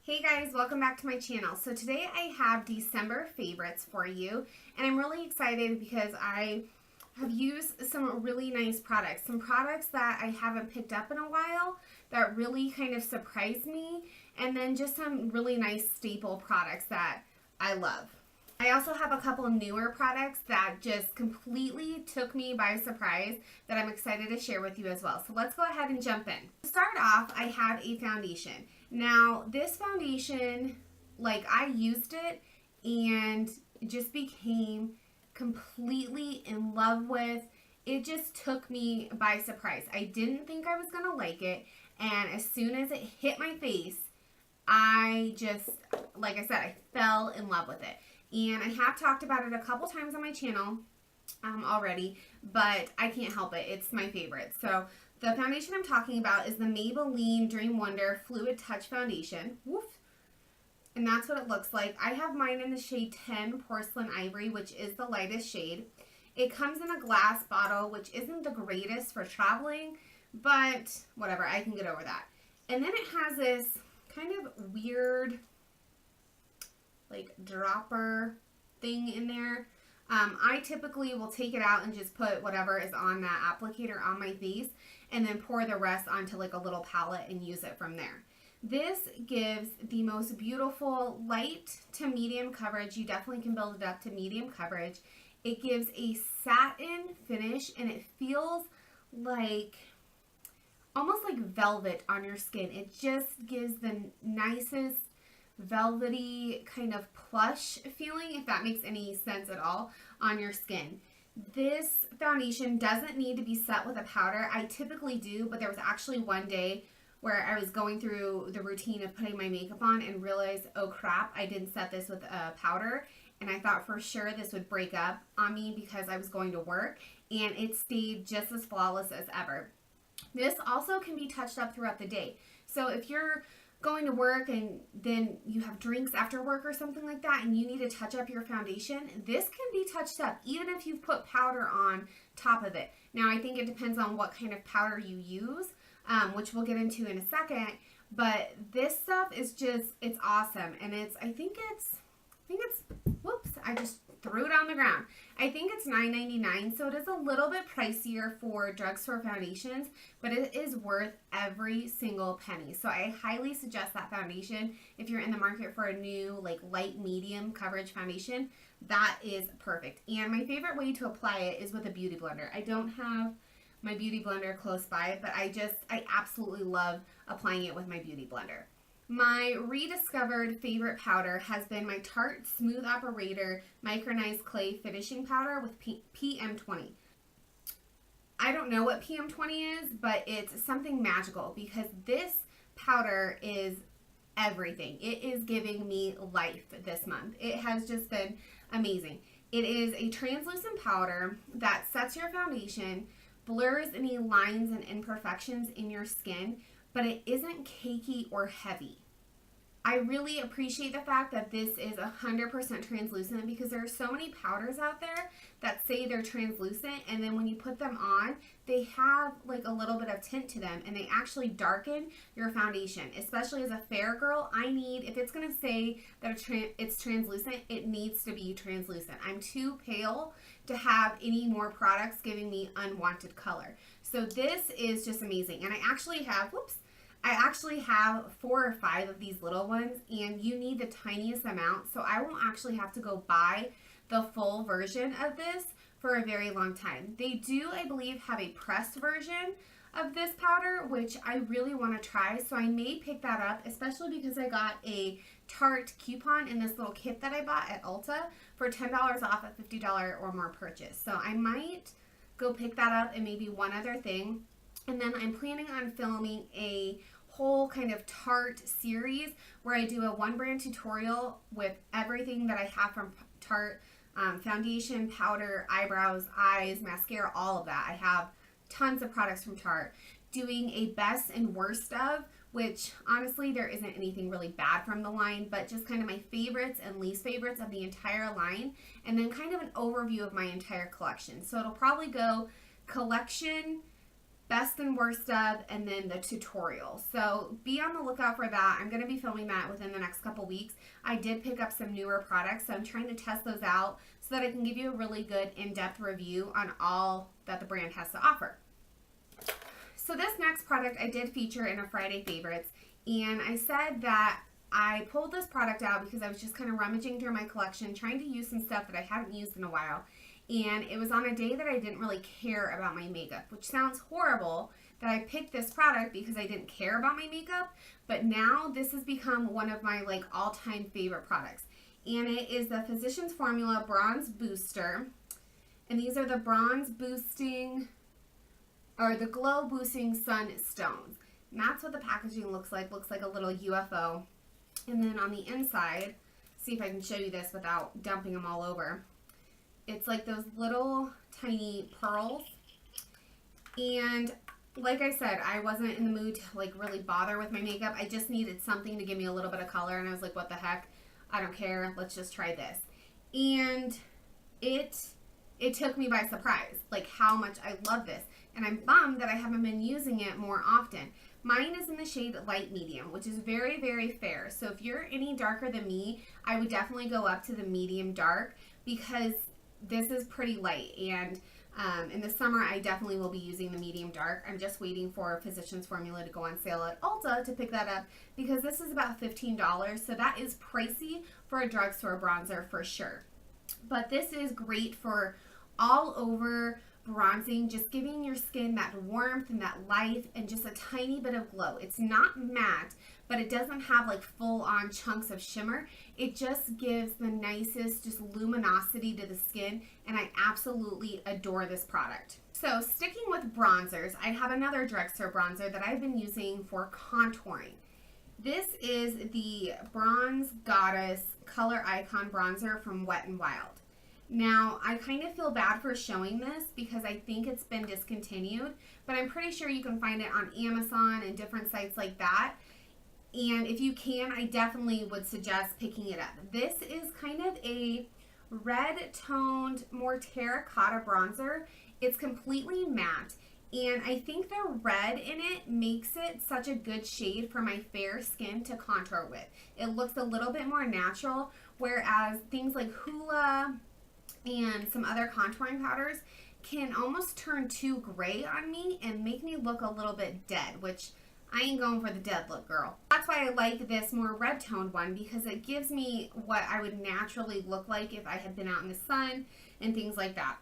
Hey guys, welcome back to my channel. So today I have December favorites for you, and I'm really excited because I have used some really nice products. Some products that I haven't picked up in a while that really kind of surprised me, and then just some really nice staple products that I love. I also have a couple newer products that just completely took me by surprise that I'm excited to share with you as well. So let's go ahead and jump in. To start off, I have a foundation. Now, this foundation, I used it and just became completely in love with. It just took me by surprise. I didn't think I was going to like it, and as soon as it hit my face, I just, like I said, I fell in love with it. And I have talked about it a couple times on my channel already, but I can't help it. It's my favorite. So the foundation I'm talking about is the Maybelline Dream Wonder Fluid Touch Foundation. Woof. And that's what it looks like. I have mine in the shade 10 Porcelain Ivory, which is the lightest shade. It comes in a glass bottle, which isn't the greatest for traveling, but whatever, I can get over that. And then it has this kind of weird dropper thing in there. I typically will take it out and just put whatever is on that applicator on my face and then pour the rest onto a little palette and use it from there. This gives the most beautiful light to medium coverage. You definitely can build it up to medium coverage. It gives a satin finish and it feels almost like velvet on your skin. It just gives the nicest velvety kind of plush feeling, if that makes any sense at all, on your skin. This foundation doesn't need to be set with a powder. I typically do, but there was actually one day where I was going through the routine of putting my makeup on and realized, oh crap, I didn't set this with a powder, and I thought for sure this would break up on me because I was going to work, and it stayed just as flawless as ever. This also can be touched up throughout the day. So if you're going to work and then you have drinks after work or something like that and you need to touch up your foundation, this can be touched up even if you've put powder on top of it. Now, I think it depends on what kind of powder you use, which we'll get into in a second, but this stuff is just, it's awesome. And I think it's, whoops, I just threw it on the ground. I think it's $9.99, so it is a little bit pricier for drugstore foundations, but it is worth every single penny. So I highly suggest that foundation if you're in the market for a new light medium coverage foundation. That is perfect. And my favorite way to apply it is with a beauty blender. I don't have my beauty blender close by, but I absolutely love applying it with my beauty blender. My rediscovered favorite powder has been my Tarte Smooth Operator Micronized Clay Finishing Powder with PM20. I don't know what PM20 is, but it's something magical because this powder is everything. It is giving me life this month. It has just been amazing. It is a translucent powder that sets your foundation, blurs any lines and imperfections in your skin, but it isn't cakey or heavy. I really appreciate the fact that this is 100% translucent because there are so many powders out there that say they're translucent, and then when you put them on, they have a little bit of tint to them and they actually darken your foundation. Especially as a fair girl, if it's going to say that it's translucent, it needs to be translucent. I'm too pale to have any more products giving me unwanted color. So this is just amazing. And I actually have 4 or 5 of these little ones, and you need the tiniest amount, so I won't actually have to go buy the full version of this for a very long time. They do, I believe, have a pressed version of this powder, which I really want to try, so I may pick that up, especially because I got a Tarte coupon in this little kit that I bought at Ulta for $10 off a $50 or more purchase. So I might go pick that up and maybe one other thing. And then I'm planning on filming a whole kind of Tarte series where I do a one brand tutorial with everything that I have from Tarte, foundation, powder, eyebrows, eyes, mascara, all of that. I have tons of products from Tarte, doing a best and worst of, which honestly there isn't anything really bad from the line, but just kind of my favorites and least favorites of the entire line, and then kind of an overview of my entire collection. So it'll probably go collection, best and worst of, and then the tutorial. So be on the lookout for that. I'm going to be filming that within the next couple weeks. I did pick up some newer products, so I'm trying to test those out so that I can give you a really good in-depth review on all that the brand has to offer. So this next product I did feature in a Friday Favorites, and I said that I pulled this product out because I was just kind of rummaging through my collection, trying to use some stuff that I haven't used in a while. And it was on a day that I didn't really care about my makeup, which sounds horrible that I picked this product because I didn't care about my makeup, but now this has become one of my like all-time favorite products. And it is the Physicians Formula Bronze Booster. And these are the bronze boosting, or the glow boosting sunstones. And that's what the packaging looks like a little UFO. And then on the inside, see if I can show you this without dumping them all over. It's like those little tiny pearls. And like I said, I wasn't in the mood to like really bother with my makeup. I just needed something to give me a little bit of color. And I was like, what the heck? I don't care. Let's just try this. And it took me by surprise, like how much I love this. And I'm bummed that I haven't been using it more often. Mine is in the shade light medium, which is very, very fair. So if you're any darker than me, I would definitely go up to the medium dark because this is pretty light. And in the summer, I definitely will be using the medium dark. I'm just waiting for Physicians Formula to go on sale at Ulta to pick that up because this is about $15. So that is pricey for a drugstore bronzer for sure. But this is great for all over bronzing, just giving your skin that warmth and that life and just a tiny bit of glow. It's not matte, but it doesn't have like full-on chunks of shimmer. It just gives the nicest just luminosity to the skin, and I absolutely adore this product. So sticking with bronzers, I have another drugstore bronzer that I've been using for contouring. This is the Bronze Goddess Color Icon Bronzer from Wet n Wild. Now, I kind of feel bad for showing this because I think it's been discontinued, but I'm pretty sure you can find it on Amazon and different sites like that. And if you can, I definitely would suggest picking it up. This is kind of a red-toned, more terracotta bronzer. It's completely matte, and I think the red in it makes it such a good shade for my fair skin to contour with. It looks a little bit more natural, whereas things like Hoola and some other contouring powders can almost turn too gray on me and make me look a little bit dead, which I ain't going for the dead look, girl. That's why I like this more red toned one, because it gives me what I would naturally look like if I had been out in the sun and things like that.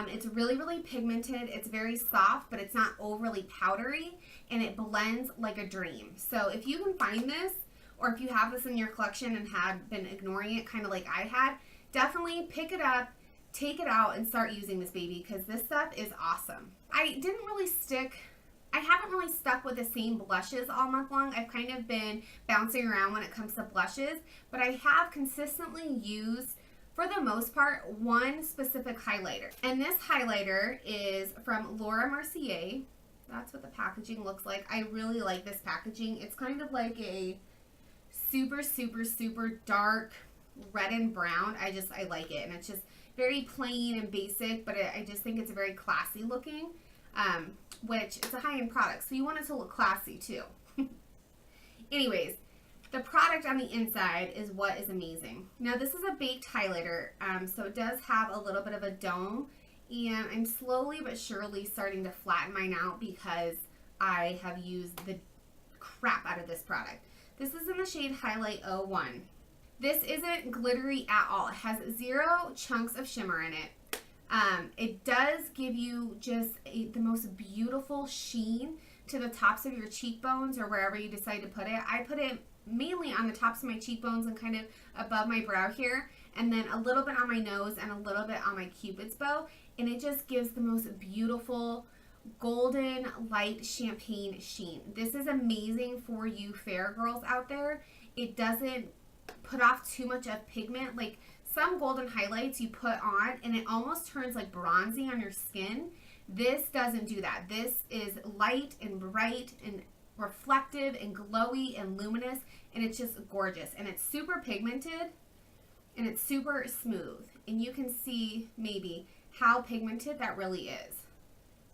It's really, really pigmented. It's very soft, but it's not overly powdery, and it blends like a dream. So if you can find this, or if you have this in your collection and have been ignoring it kind of like I had, definitely pick it up, take it out, and start using this baby, because this stuff is awesome. I haven't really stuck with the same blushes all month long. I've kind of been bouncing around when it comes to blushes, but I have consistently used, for the most part, one specific highlighter. And this highlighter is from Mercier. That's what the packaging looks like. I really like this packaging. It's kind of like a super, super, super dark red and brown. I like it, and it's just very plain and basic, but I just think it's very classy looking, which it's a high-end product, so you want it to look classy too. Anyways, the product on the inside is what is amazing. Now, this is a baked highlighter, so it does have a little bit of a dome, and I'm slowly but surely starting to flatten mine out because I have used the crap out of this product. This is in the shade Highlight 01. This isn't glittery at all. It has 0 chunks of shimmer in it. It does give you just the most beautiful sheen to the tops of your cheekbones or wherever you decide to put it. I put it mainly on the tops of my cheekbones and kind of above my brow here, and then a little bit on my nose and a little bit on my cupid's bow, and it just gives the most beautiful golden light champagne sheen. This is amazing for you fair girls out there. It doesn't put off too much of pigment. Like some golden highlights you put on and it almost turns like bronzy on your skin. This doesn't do that. This is light and bright and reflective and glowy and luminous, and it's just gorgeous, and it's super pigmented and it's super smooth, and you can see maybe how pigmented that really is.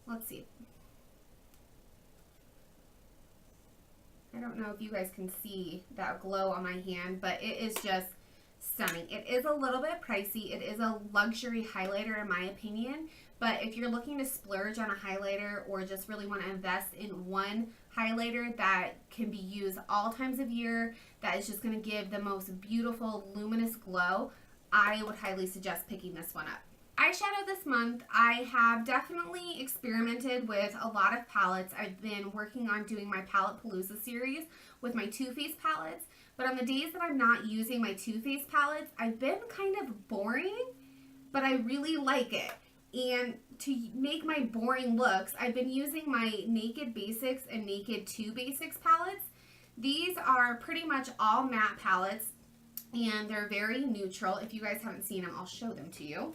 Let's see. I don't know if you guys can see that glow on my hand, but it is just stunning. It is a little bit pricey. It is a luxury highlighter in my opinion, but if you're looking to splurge on a highlighter or just really want to invest in one highlighter that can be used all times of year, that is just going to give the most beautiful luminous glow, I would highly suggest picking this one up. Eyeshadow this month, I have definitely experimented with a lot of palettes. I've been working on doing my Palette Palooza series with my Too Faced palettes, but on the days that I'm not using my Too Faced palettes, I've been kind of boring, but I really like it. And to make my boring looks, I've been using my Naked Basics and Naked 2 Basics palettes. These are pretty much all matte palettes, and they're very neutral. If you guys haven't seen them, I'll show them to you.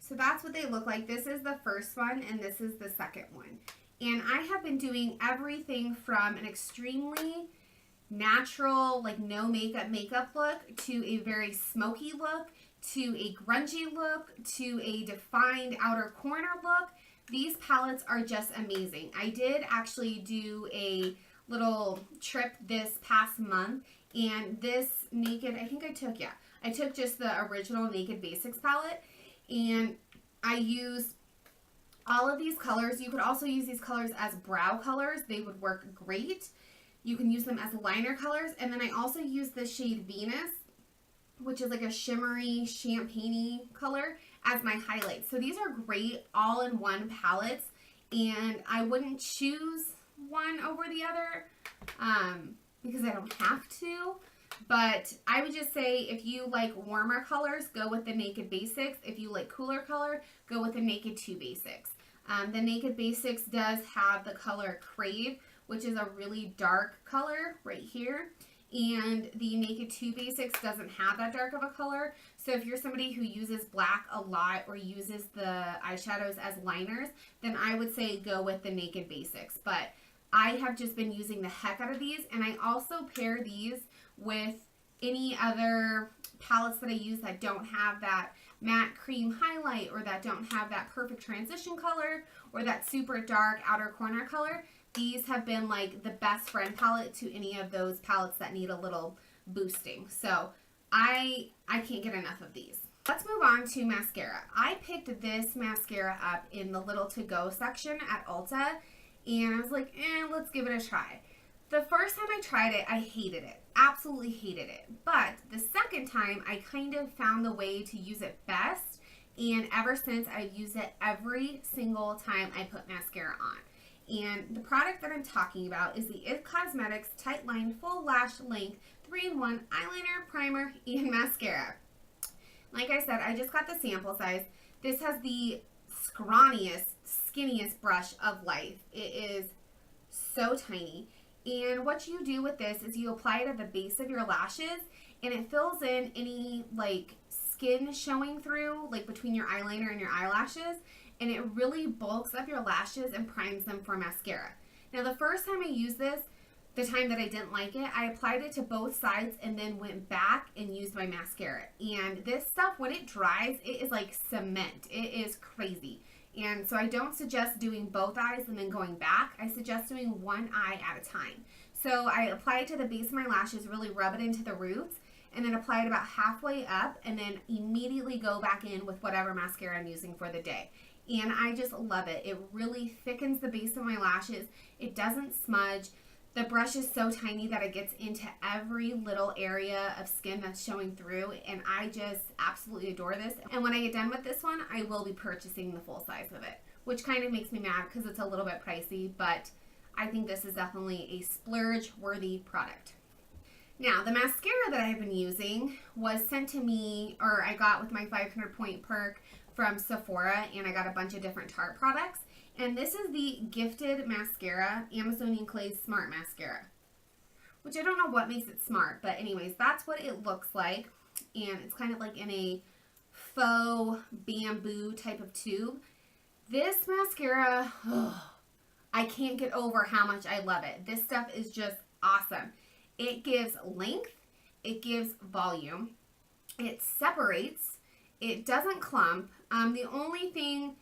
So that's what they look like. This is the first one, and this is the second one. And I have been doing everything from an extremely natural, like no makeup look, to a very smoky look, to a grungy look, to a defined outer corner look. These palettes are just amazing. I did actually do a little trip this past month, and this Naked, I think I took just the original Naked Basics palette, and I used all of these colors. You could also use these colors as brow colors. They would work great. You can use them as liner colors. And then I also used the shade Venus, which is like a shimmery, champagne-y color, as my highlights. So these are great all-in-one palettes, and I wouldn't choose one over the other because I don't have to. But I would just say if you like warmer colors, go with the Naked Basics. If you like cooler color, go with the Naked 2 Basics. The Naked Basics does have the color Crave, which is a really dark color right here. And the Naked 2 Basics doesn't have that dark of a color. So if you're somebody who uses black a lot or uses the eyeshadows as liners, then I would say go with the Naked Basics. But I have just been using the heck out of these, and I also pair these with any other palettes that I use that don't have that matte cream highlight or that don't have that perfect transition color or that super dark outer corner color. These have been like the best friend palette to any of those palettes that need a little boosting. So I can't get enough of these. Let's move on to mascara. I picked this mascara up in the little to-go section at Ulta, and I was like, let's give it a try. The first time I tried it, I hated it. Absolutely hated it. But the second time, I kind of found the way to use it best. And ever since, I've used it every single time I put mascara on. And the product that I'm talking about is the IT Cosmetics Tightline Full Lash Length 3-in-1 Eyeliner, Primer, and Mascara. Like I said, I just got the sample size. This has the scrawniest, skinniest brush of life. It is so tiny. And what you do with this is you apply it at the base of your lashes, and it fills in any like skin showing through, like between your eyeliner and your eyelashes, and it really bulks up your lashes and primes them for mascara. Now the first time I used this, the time that I didn't like it, I applied it to both sides and then went back and used my mascara. And this stuff, when it dries, it is like cement. It is crazy. And so I don't suggest doing both eyes and then going back. I suggest doing one eye at a time. So I apply it to the base of my lashes, really rub it into the roots, and then apply it about halfway up, and then immediately go back in with whatever mascara I'm using for the day. And I just love it. It really thickens the base of my lashes. It doesn't smudge. The brush is so tiny that it gets into every little area of skin that's showing through, and I just absolutely adore this. And when I get done with this one, I will be purchasing the full size of it, which kind of makes me mad because it's a little bit pricey, but I think this is definitely a splurge-worthy product. Now, the mascara that I've been using was sent to me, or I got with my 500 point perk from Sephora, and I got a bunch of different Tarte products. And this is the Gifted Mascara, Amazonian Clay's Smart Mascara, which I don't know what makes it smart, but anyways, that's what it looks like. And it's kind of like in a faux bamboo type of tube. This mascara, I can't get over how much I love it. This stuff is just awesome. It gives length, it gives volume, it separates, it doesn't clump. The only thing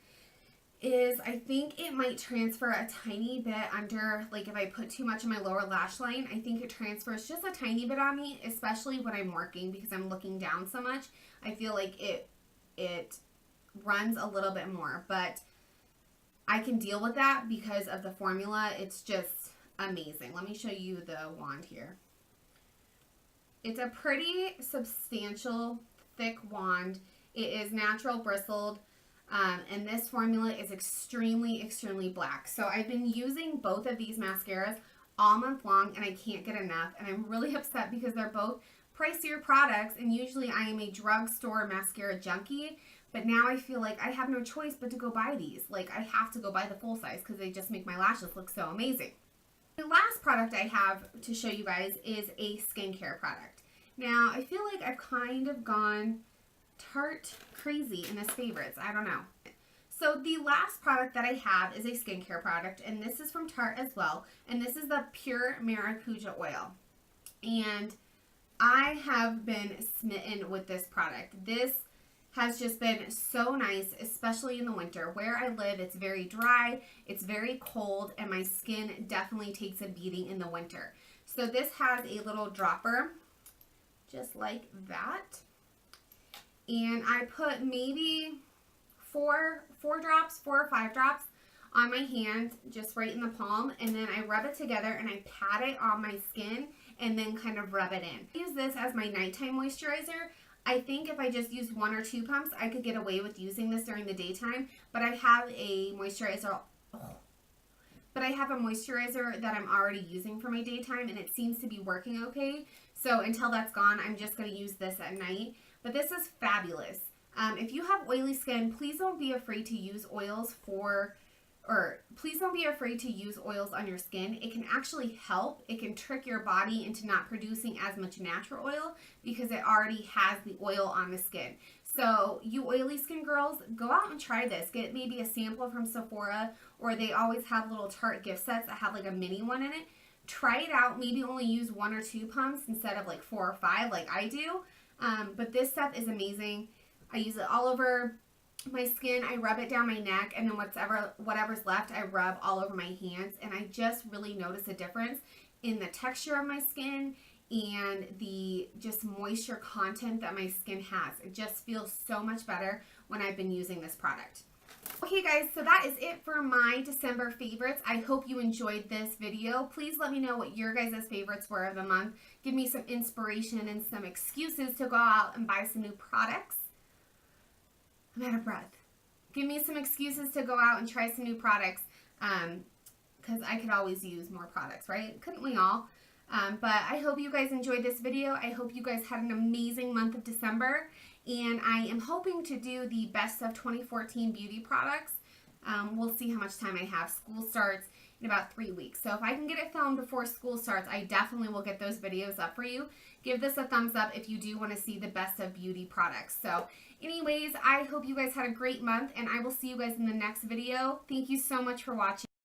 is I think it might transfer a tiny bit under, like if I put too much in my lower lash line, I think it transfers just a tiny bit on me, especially when I'm working because I'm looking down so much. I feel like it runs a little bit more, but I can deal with that because of the formula. It's just amazing. Let me show you the wand here. It's a pretty substantial, thick wand. It is natural bristled, and this formula is extremely, extremely black. So I've been using both of these mascaras all month long, and I can't get enough. And I'm really upset because they're both pricier products, and usually I am a drugstore mascara junkie. But now I feel like I have no choice but to go buy these. Like, I have to go buy the full size because they just make my lashes look so amazing. The last product I have to show you guys is a skincare product. Now, I feel like I've kind of gone Tarte crazy in this favorites. I don't know. So the last product that I have is a skincare product, and this is from Tarte as well. And this is the Pure Maracuja Oil. And I have been smitten with this product. This has just been so nice, especially in the winter. Where I live, it's very dry, it's very cold, and my skin definitely takes a beating in the winter. So this has a little dropper, just like that. And I put maybe four or five drops on my hand, just right in the palm, and then I rub it together and I pat it on my skin and then kind of rub it in. I use this as my nighttime moisturizer. I think if I just used 1 or 2 pumps, I could get away with using this during the daytime, but I have a moisturizer that I'm already using for my daytime, and it seems to be working okay. So until that's gone, I'm just going to use this at night. But this is fabulous. If you have oily skin, please don't be afraid to use oils please don't be afraid to use oils on your skin. It can actually help. It can trick your body into not producing as much natural oil because it already has the oil on the skin. So you oily skin girls, go out and try this. Get maybe a sample from Sephora, or they always have little Tarte gift sets that have like a mini one in it. Try it out. Maybe only use 1 or 2 pumps instead of like 4 or 5 like I do. But this stuff is amazing. I use it all over my skin. I rub it down my neck, and then whatever's left I rub all over my hands, and I just really notice a difference in the texture of my skin and the just moisture content that my skin has. It just feels so much better when I've been using this product. Okay guys, so that is it for my December favorites. I hope you enjoyed this video. Please let me know what your guys' favorites were of the month. Give me some inspiration and some excuses to go out and buy some new products. I'm out of breath. Give me some excuses to go out and try some new products, because I could always use more products, right? Couldn't we all? But I hope you guys enjoyed this video. I hope you guys had an amazing month of December, and I am hoping to do the best of 2014 beauty products. We'll see how much time I have. School starts in about 3 weeks. So if I can get it filmed before school starts, I definitely will get those videos up for you. Give this a thumbs up if you do want to see the best of beauty products. So anyways, I hope you guys had a great month, and I will see you guys in the next video. Thank you so much for watching.